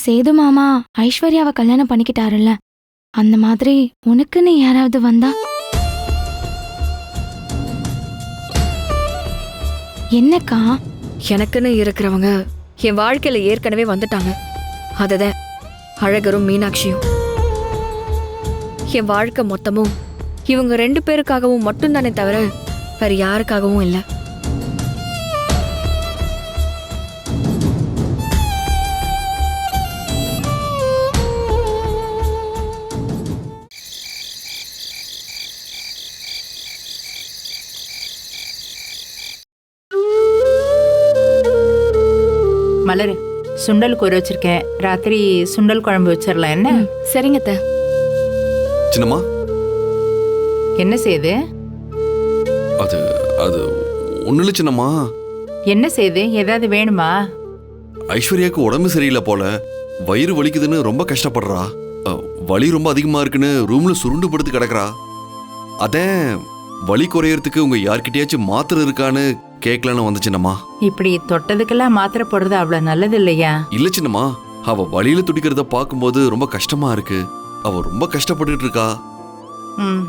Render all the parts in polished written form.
சேது மாமா ஐஸ்வர்யாவை கல்யாணம் பண்ணிக்கிட்டாருல்ல, அந்த மாதிரி உனக்குன்னு யாராவது வந்தா? என்னக்கா? எனக்குன்னு இருக்கிறவங்க என் வாழ்க்கையில ஏற்கனவே வந்துட்டாங்க. அதுதான் அழகரும் மீனாட்சியும். என் வாழ்க்கை மொத்தமும் இவங்க 2 பேருக்காகவும் மட்டும்தானே தவிர வேற யாருக்காகவும் இல்லை. மலரு, சுண்டல் கூற வச்சிருக்கேன். ராத்திரி சுண்டல் குழம்பு வச்சிடலாம். என்ன? சரிங்க அத்தை. சின்னம்மா, என்ன செய்யுது? அது அது ஒன்றும் இல்லை சின்னம்மா. என்ன செய்யுது? ஏதாவது வேணுமா? ஐஸ்வர்யாவுக்கு உடம்பு சரியில்லை போல, வயிறு வலிக்குதுன்னு ரொம்ப கஷ்டப்படுறா. வலி ரொம்ப அதிகமா இருக்குன்னு ரூம்ல சுருண்டு படுத்து கிடக்குறா. அதான் வலி குறையறதுக்கு உங்க யார்கிட்டயாச்சும் மாத்திரை இருக்கான்னு கேட்கலான்னு வந்து சின்னம்மா. இப்படி தொட்டதுக்கெல்லாம் மாத்திரை போடுறது அவ்வளவு நல்லது இல்லையா? இல்ல சின்னம்மா, அவ வலியில துடிக்கிறத பார்க்கும்போது ரொம்ப கஷ்டமா இருக்கு. அவ ரொம்ப கஷ்டப்பட்டுட்டு இருக்கா. ம்,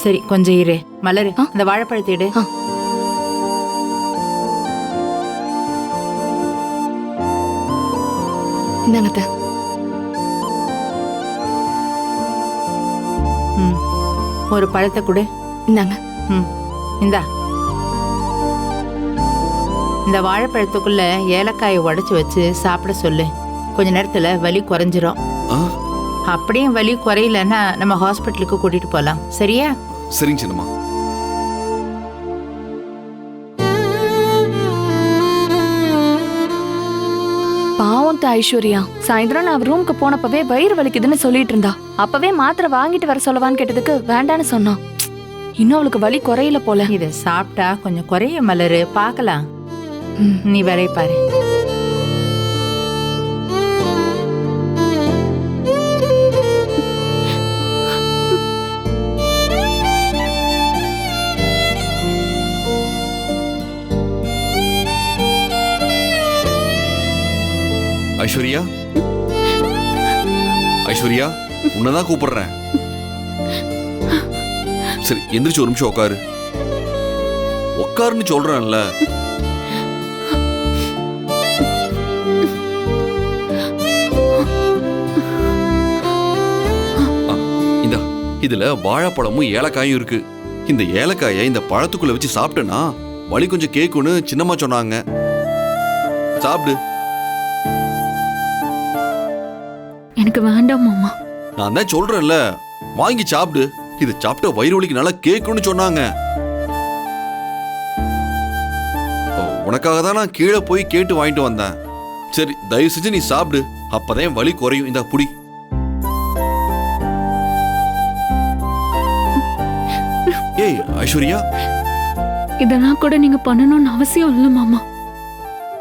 சரி, கொஞ்சம் இரு. மலரு, அந்த வாழைப்பழத்தை எடு. இந்தாங்க அத்தை. ம், ஒரு பழத்தை கொடு. இந்தாங்க. ம், இந்தா. இந்த வாழைப்பழத்துக்குள்ள ஏலக்காயை உடைச்சு வச்சு சாப்பிட சொல்லு. கொஞ்ச நேரத்துல வலி குறைஞ்சிரும். அப்படியே வலி குறையலன்னா நம்ம ஹாஸ்பிட்டலுக்கு கூட்டிட்டு போலாம். சரியா? சரிங்க சின்னம்மா. பாவம் ஐஸ்வர்யா, சாயந்தரம் நான் ரூமுக்கு போனப்பவே வயிறு வலிக்குதுன்னு சொல்லிட்டு இருந்தா. அப்பவே மாத்திரை வாங்கிட்டு வர சொல்லவான்னு கேட்டதுக்கு வேண்டான்னு சொன்னான். இன்னும் அவளுக்கு வலி குறையல போல. இத சாப்பிட்டா கொஞ்சம் குறைய மலரு, பார்க்கலாம். நீ வேலைய பாரு. ஐஸ்வர்யா, ஐஸ்வர்யா, உன்னதான் கூப்பிடுறேன். சரி, எந்திரிச்சு ஒரு நிமிஷம் உட்காரு. உட்காருன்னு சொல்றேன்ல. இந்தா, இதுல வாழைப்பழமும் ஏலக்காயும் இருக்கு. இந்த ஏலக்காயை இந்த பழத்துக்குள்ள வச்சு சாப்பிட்டேன்னா வலி கொஞ்சம் கேக்குன்னு சின்னம்மா சொன்னாங்க. சாப்பிடு. எனக்கு வேண்டாம் மாமா. நான் தான் சொல்றேன்ல, வாங்கி சாப்பிடு. இது சாப்பிட்ட வயிறு வலிக்கு நல்லா கேக்குன்னு சொன்னாங்க. உனக்காக தான் நான் கீழே போய் கேட்டு வாங்கிட்டு வந்தேன். சரி, தயவு செஞ்சு நீ சாப்பிடு, அப்பதான் வலி குறையும். இந்த புடி. ஏய் ஐஸ்வர்யா, இதெல்லாம் கூட நீங்க பண்ணணும்னு அவசியம் இல்ல மாமா.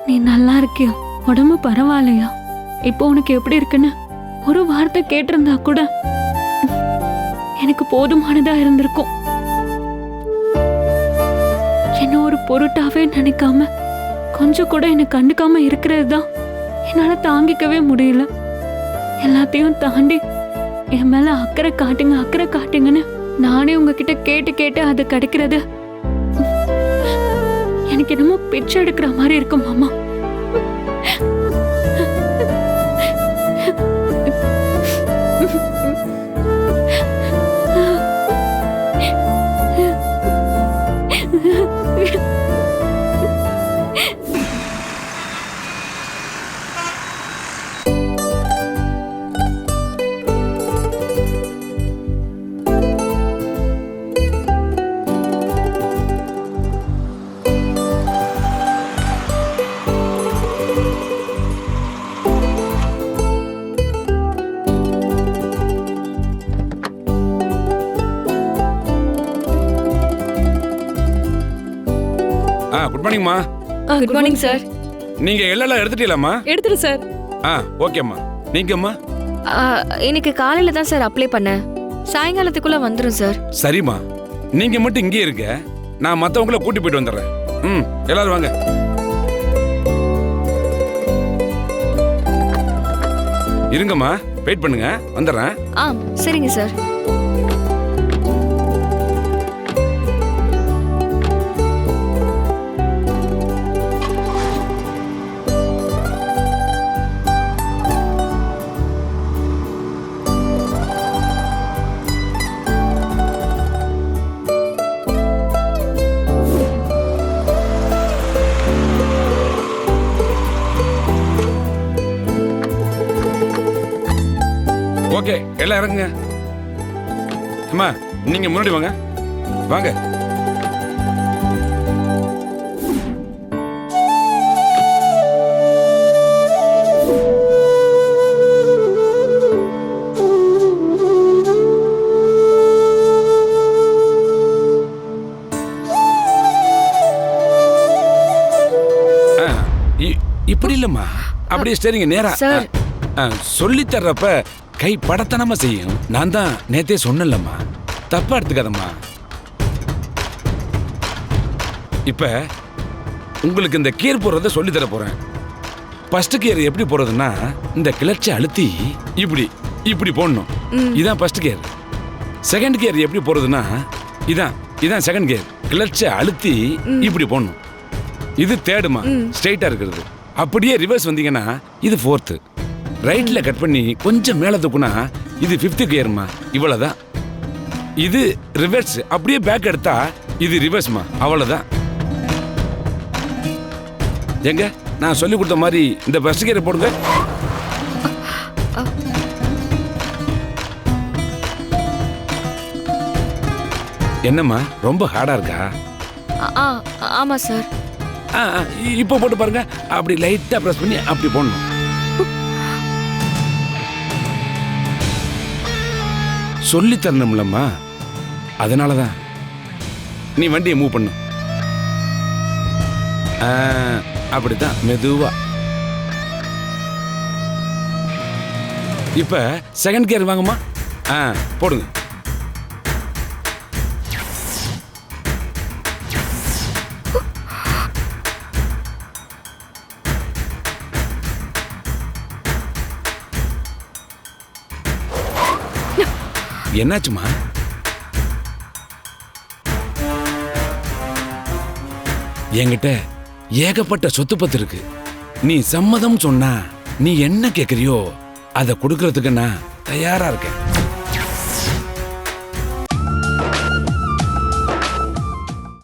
நீ நல்லா இருக்கியா? உடம்பு பரவாயில்லையா? இப்போ உனக்கு எப்படி இருக்குன்னு ஒரு வார்த்தை கேட்டிருந்தா கூட எனக்கு போதுமானதா இருந்திருக்கும். என்ன ஒரு பொருட்டாவே நினைக்காம கொஞ்சம் கூட என்ன கண்டுக்காம இருக்கிறது தான் என்னால தாங்கிக்கவே முடியல. எல்லாத்தையும் தாண்டி என் மேல அக்கறை காட்டுங்க அக்கறை காட்டுங்கன்னு நானே உங்ககிட்ட கேட்டு கேட்டு அது கிடைக்கிறது எனக்கு என்னமோ பிச்சை எடுக்கிற மாதிரி இருக்கும் மாமா. குட் மார்னிங்மா. Good morning sir. நீங்க எல்லாம் எடுத்துட்டீங்களாம்மா? எடுத்துரு சார். ஓகேம்மா. நீங்கம்மா? இன்னைக்கு காலையில தான் சார் அப்ளை பண்ணேன். சாயங்காலத்துக்குள்ள வந்துரும் சார். சரிம்மா, நீங்க மட்டும் இங்கே இருங்க, நான் மத்தவங்கள கூட்டி போயிட்டு வந்துடுறேன். எல்லாரும் வாங்க. இருங்கம்மா, வெயிட் பண்ணுங்க, வந்துடுறேன். ஆ சரிங்க சார். ஓகே, எல்லாம் இறங்குங்க. அம்மா, நீங்க முன்னாடி வாங்க. வாங்க. இப்படி இல்லம்மா, அப்படியே ஸ்டேரிங்க நேரா. சார். சொல்லி தர்றப்ப கை படத்தனமா செய்யும். நான் தான் நேத்தே சொன்னேன்லம்மா, தப்பா எடுத்துக்காதம்மா. இப்ப உங்களுக்கு இந்த கியர் போடுறத சொல்லி தர போறேன். ஃபர்ஸ்ட் கியர் எப்படி போறதுன்னா, இந்த கிளட்சை அழுத்தி இப்படி இப்படி போடணும். இதான் ஃபர்ஸ்ட் கியர். செகண்ட் கியர் எப்படி போறதுன்னா, இதான் செகண்ட் கியர். கிளட்சை அழுத்தி இப்படி போடணும். இது தேர்டுமா, ஸ்ட்ரைட்டா இருக்கிறது. அப்படியே ரிவர்ஸ் வந்தீங்கன்னா இது ஃபோர்த்து. ரைட்ல கட் பண்ணி கொஞ்சம் மேல தூக்குனா இது ஃபிஃப்த் கியர்மா. இவ்வளவுதான். இது ரிவர்ஸ். அப்படியே பேக் எடுத்தா இது ரிவர்ஸ்மா. அவ்வளவுதான். எங்க நான் சொல்லி கொடுத்த மாதிரி இந்த ஃபர்ஸ்ட் கியரை போடுங்க. என்னம்மா, ரொம்ப ஹார்டா இருக்கா? ஆமா சார். இப்போ போட்டு பாருங்க. அப்படி லைட்டா பிரஸ் பண்ணி அப்படி போடணும். சொல்லி தரணும்லம்மா, அதனாலதான். நீ வண்டியை மூவ் பண்ணு. அப்படித்தான், மெதுவா. இப்ப செகண்ட் கியர் வாங்கம்மா. போடுங்க. என்னாச்சுமா? என்கிட்ட ஏகப்பட்ட சொத்து பத்து இருக்கு. நீ சம்மதம் சொன்னா நீ என்ன கேக்குறியோ அதை கொடுக்கறதுக்கு நான் தயாரா இருக்கேன்.